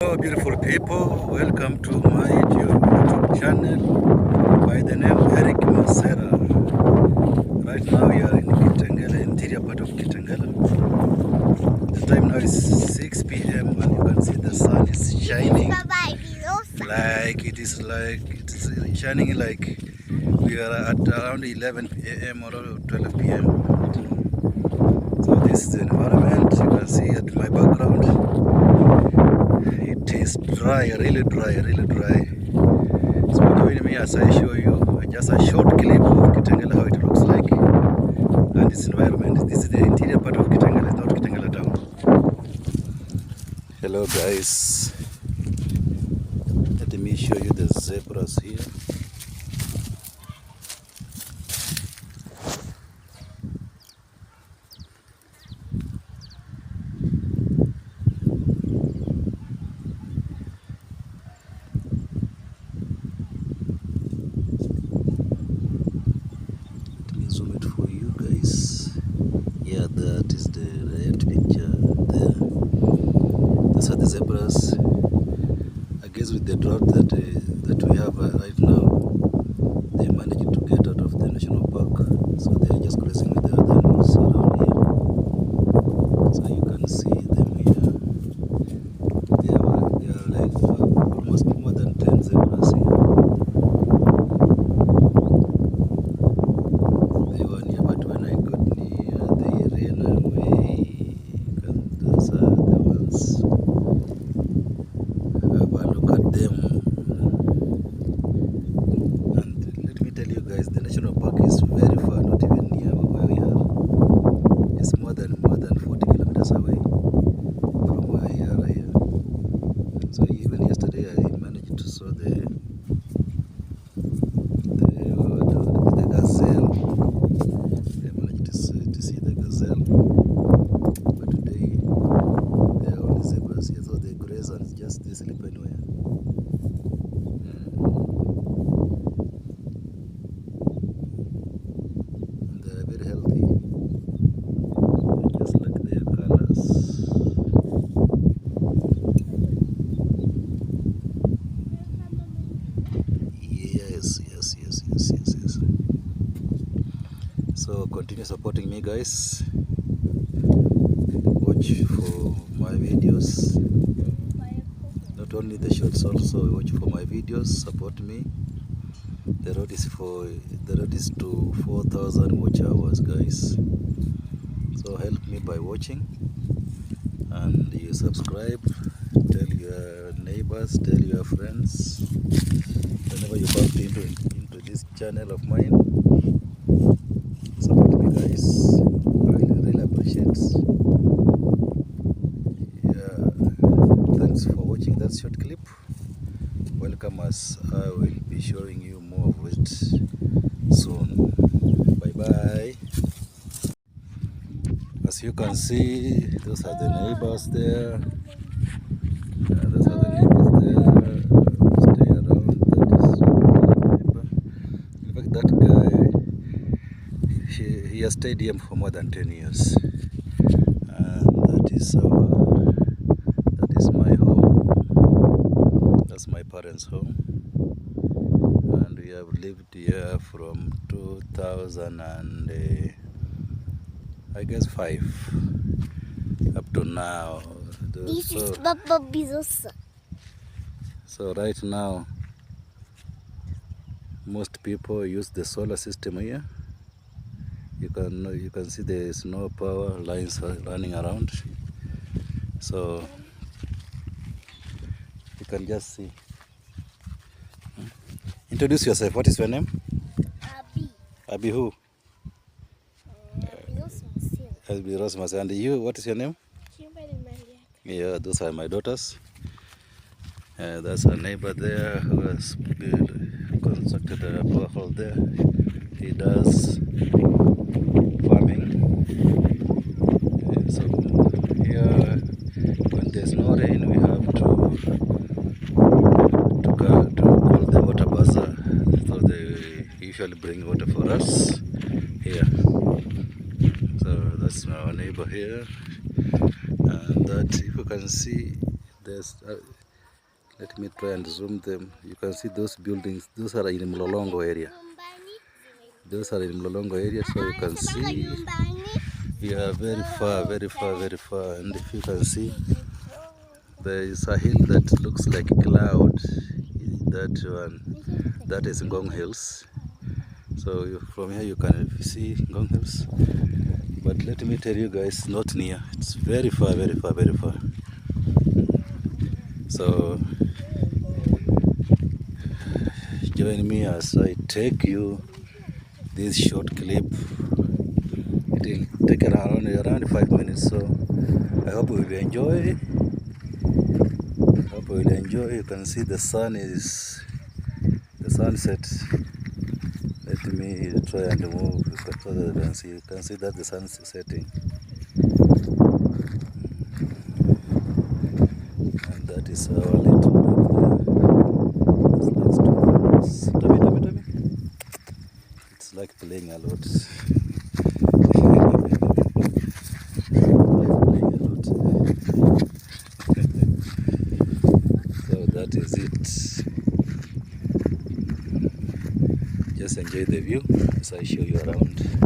Hello beautiful people, welcome to my YouTube channel by the name Eric Masera. Right now we are in Kitengela, interior part of Kitengela. The time now is 6 p.m. and you can see the sun is shining it's shining like we are at around 11 a.m. or 12 p.m. So this is the environment you can see at my background. It is dry, really dry. So join me as I show you just a short clip of Kitengela, how it looks like and its environment. This is the interior part of Kitengela, not Kitengela town. Hello guys, let me show you the zebras here. Zoom it for you guys. Yeah, that is the right picture there. Those are the zebras. I guess with the drought that we have right now, they managed to get out of the national park, so they are just grazing with the other animals around here. So you can see them here. They are like almost more than 10 zebras here. The national park is very far, not even near where we are. It's more than 40 kilometers away from where we are here. So even yesterday I managed to saw the gazelle. I managed to see the gazelle. But today there are only zebras here, so they graze and just they sleep anywhere. Very healthy, just like their colors. Yes. So continue supporting me guys, watch for my videos, not only the shorts, also watch for my videos, support me. The road is to 4,000 watch hours guys, so help me by watching, and you subscribe, tell your neighbors, tell your friends whenever you bump into this channel of mine. Support me guys, I really appreciate. Yeah, thanks for watching that short clip. Welcome, as I will be showing you more of it soon. Bye bye. As you can see, those are the neighbors there. Those are the neighbors there. Stay around. That is neighbor. In fact, that guy, he has stayed here for more than 10 years. And that is my home. That's my parents' home. And we have lived here from 2000 and I guess 5 up to now. This is Papa Bizosa. So right now most people use the solar system here. You can see there is no power lines running around, so you can just see. Introduce yourself. What is your name? Abi. Abi who? Abi Rosmas. And you, what is your name? Yeah, those are my daughters. That's a neighbor there who has constructed a borehole there. He does farming. So here, when there's no rain, we have to call the water buzzer. So they usually bring water for us here. So that's our neighbor here. And that, if you can see, there's Let me try and zoom them. You can see those buildings. Those are in Mlolongo area. Those are in Mlolongo area, so you can see we are very far, very far, very far. And if you can see, there is a hill that looks like a cloud. That one, that is Ngong Hills. So from here you can see Ngong Hills. But let me tell you guys, not near. It's very far, very far, very far. So join me as I take you this short clip. It will take around 5 minutes. So I hope you will enjoy. Hope you will enjoy. You can see the sun is the sunset. Let me try and move so that you can see that the sun is setting. And that is our little Tommy. It's like playing a lot. So that is it. Just enjoy the view as I show you around.